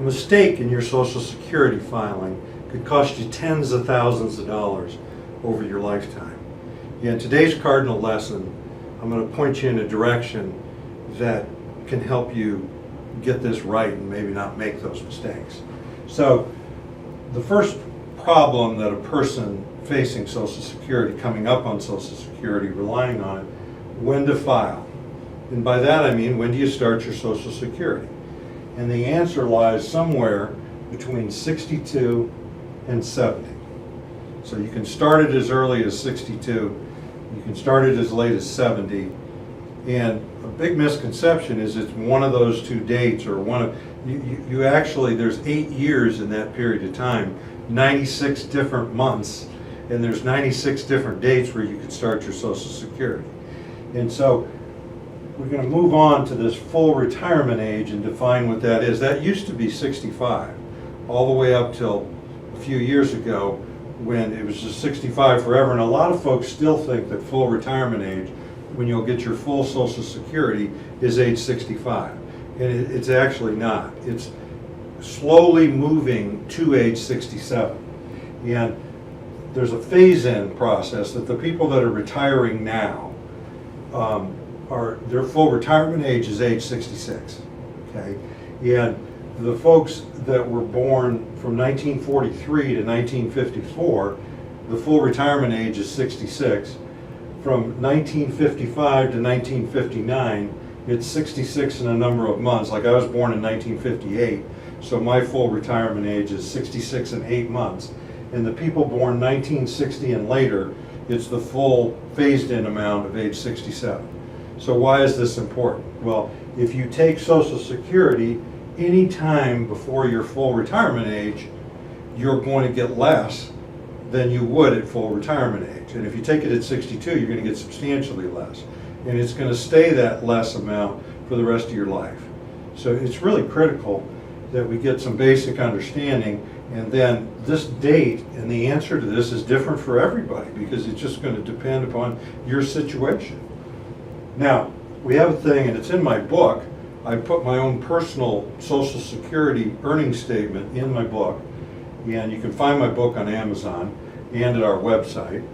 mistake in your Social Security filing could cost you tens of thousands of dollars over your lifetime. In today's Cardinal lesson, I'm going to point you in a direction that can help you get this right and maybe not make those mistakes. So the first problem that a person facing Social Security, coming up on Social Security, relying on it, when to file. And by that I mean, when do you start your Social Security? And the answer lies somewhere between 62 and 70. So you can start it as early as 62, you can start it as late as 70, and a big misconception is it's one of those two dates, or one of, you actually, there's 8 years in that period of time, 96 different months, and there's 96 different dates where you could start your Social Security. And so we're going to move on to this full retirement age and define what that is. That used to be 65, all the way up till a few years ago when it was just 65 forever. And a lot of folks still think that full retirement age, when you'll get your full Social Security, is age 65. And it's actually not. It's slowly moving to age 67. And there's a phase-in process that the people that are retiring now, their full retirement age is age 66, okay? And the folks that were born from 1943 to 1954, the full retirement age is 66. From 1955 to 1959, it's 66 in a number of months. Like I was born in 1958, so my full retirement age is 66 and 8 months. And the people born 1960 and later, it's the full phased-in amount of age 67. So why is this important? Well, if you take Social Security any time before your full retirement age, you're going to get less than you would at full retirement age. And if you take it at 62, you're going to get substantially less. And it's going to stay that less amount for the rest of your life. So it's really critical that we get some basic understanding. And then this date and the answer to this is different for everybody because it's just going to depend upon your situation. Now, we have a thing, and it's in my book. I put my own personal Social Security earnings statement in my book, and you can find my book on Amazon and at our website.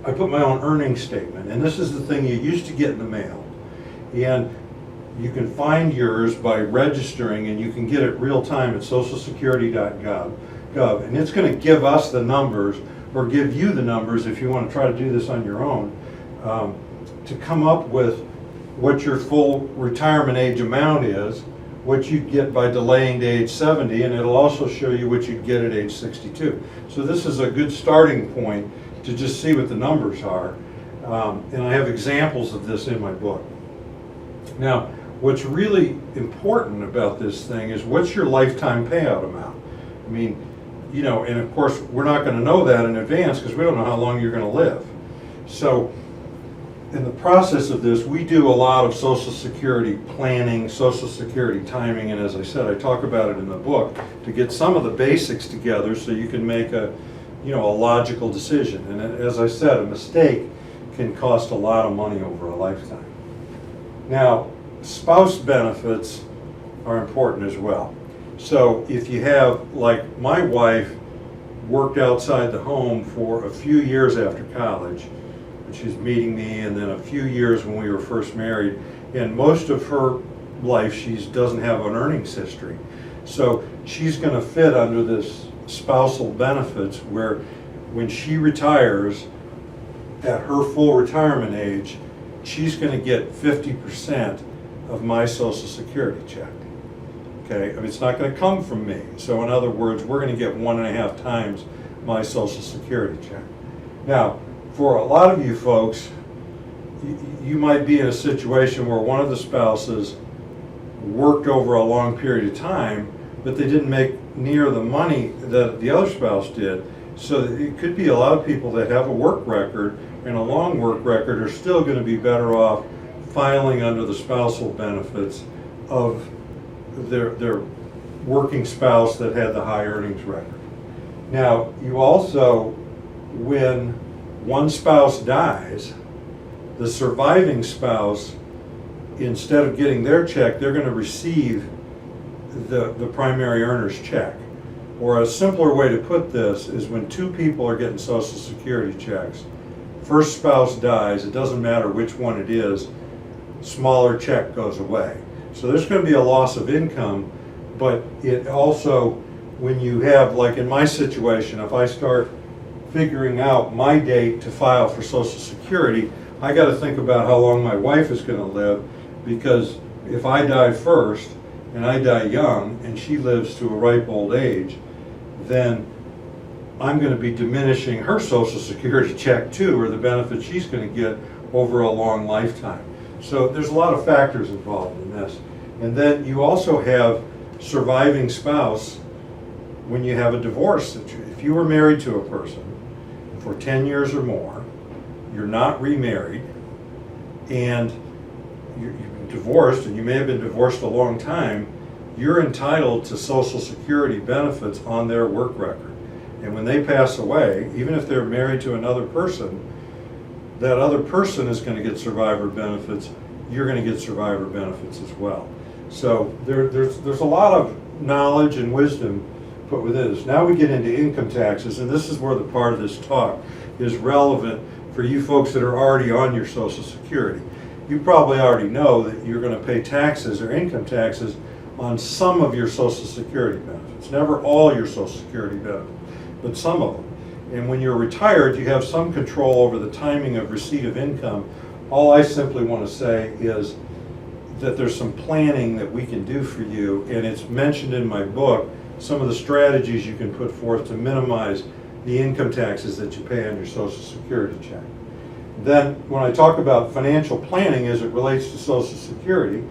I put my own earnings statement, and this is the thing you used to get in the mail. And you can find yours by registering, and you can get it real time at socialsecurity.gov, and it's going to give us the numbers, or give you the numbers if you want to try to do this on your own, to come up with what your full retirement age amount is, what you'd get by delaying to age 70, and it'll also show you what you'd get at age 62. So this is a good starting point to just see what the numbers are. And I have examples of this in my book. Now, what's really important about this thing is what's your lifetime payout amount? I mean, you know, and of course, we're not going to know that in advance because we don't know how long you're going to live. So in the process of this, we do a lot of Social Security planning, Social Security timing, and as I said, I talk about it in the book to get some of the basics together so you can make a logical decision. And as I said, a mistake can cost a lot of money over a lifetime. Now, spouse benefits are important as well. So if you have, like my wife worked outside the home for a few years after college, she's meeting me, and then a few years when we were first married, and most of her life she doesn't have an earnings history. So she's going to fit under this spousal benefits where when she retires at her full retirement age, she's going to get 50% of my Social Security check. Okay, I mean, it's not going to come from me. So in other words, we're going to get 1.5 times my Social Security check. Now, for a lot of you folks, you might be in a situation where one of the spouses worked over a long period of time, but they didn't make near the money that the other spouse did. So it could be a lot of people that have a work record and a long work record are still going to be better off filing under the spousal benefits of their working spouse that had the high earnings record. Now, you also, when one spouse dies, the surviving spouse, instead of getting their check, they're going to receive the primary earner's check. Or a simpler way to put this is when two people are getting Social Security checks, first spouse dies, it doesn't matter which one it is, smaller check goes away. So there's going to be a loss of income, but it also, when you have, like in my situation, if I start figuring out my date to file for Social Security, I got to think about how long my wife is going to live, because if I die first and I die young and she lives to a ripe old age, then I'm going to be diminishing her Social Security check too, or the benefit she's going to get over a long lifetime. So there's a lot of factors involved in this. And then you also have surviving spouse when you have a divorce. If you were married to a person for 10 years or more, you're not remarried, and you've been divorced, and you may have been divorced a long time, you're entitled to Social Security benefits on their work record. And when they pass away, even if they're married to another person, that other person is going to get survivor benefits, you're going to get survivor benefits as well. So there's a lot of knowledge and wisdom put within this. Now we get into income taxes, and this is where the part of this talk is relevant for you folks that are already on your Social Security. You probably already know that you're going to pay taxes or income taxes on some of your Social Security benefits. Never all your Social Security benefits, but some of them. And when you're retired, you have some control over the timing of receipt of income. All I simply want to say is that there's some planning that we can do for you, and it's mentioned in my book, some of the strategies you can put forth to minimize the income taxes that you pay on your Social Security check. Then when I talk about financial planning as it relates to Social Security,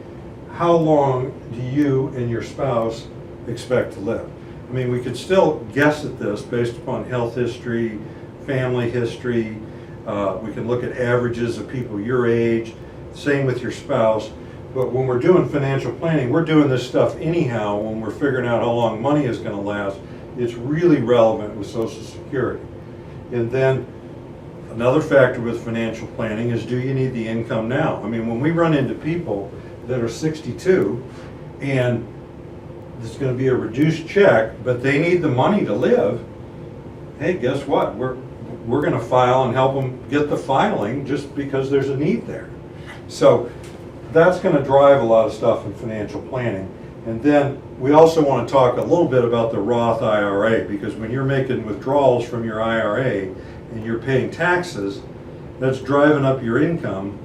how long do you and your spouse expect to live? I mean, we could still guess at this based upon health history, family history. We can look at averages of people your age, same with your spouse. But when we're doing financial planning, we're doing this stuff anyhow when we're figuring out how long money is going to last. It's really relevant with Social Security. And then another factor with financial planning is, do you need the income now? I mean, when we run into people that are 62 and it's going to be a reduced check, but they need the money to live, hey, guess what? We're going to file and help them get the filing just because there's a need there. So that's going to drive a lot of stuff in financial planning. And then we also want to talk a little bit about the Roth IRA, because when you're making withdrawals from your IRA and you're paying taxes, that's driving up your income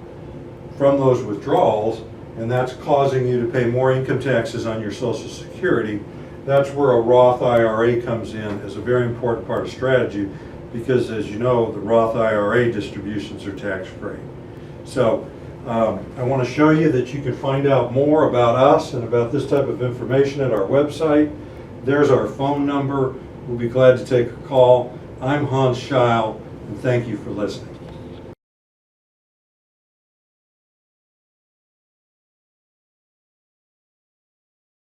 from those withdrawals, and that's causing you to pay more income taxes on your Social Security. That's where a Roth IRA comes in as a very important part of strategy, because as you know, the Roth IRA distributions are tax-free. So I want to show you that you can find out more about us and about this type of information at our website. There's our phone number. We'll be glad to take a call. I'm Hans Scheil, and thank you for listening.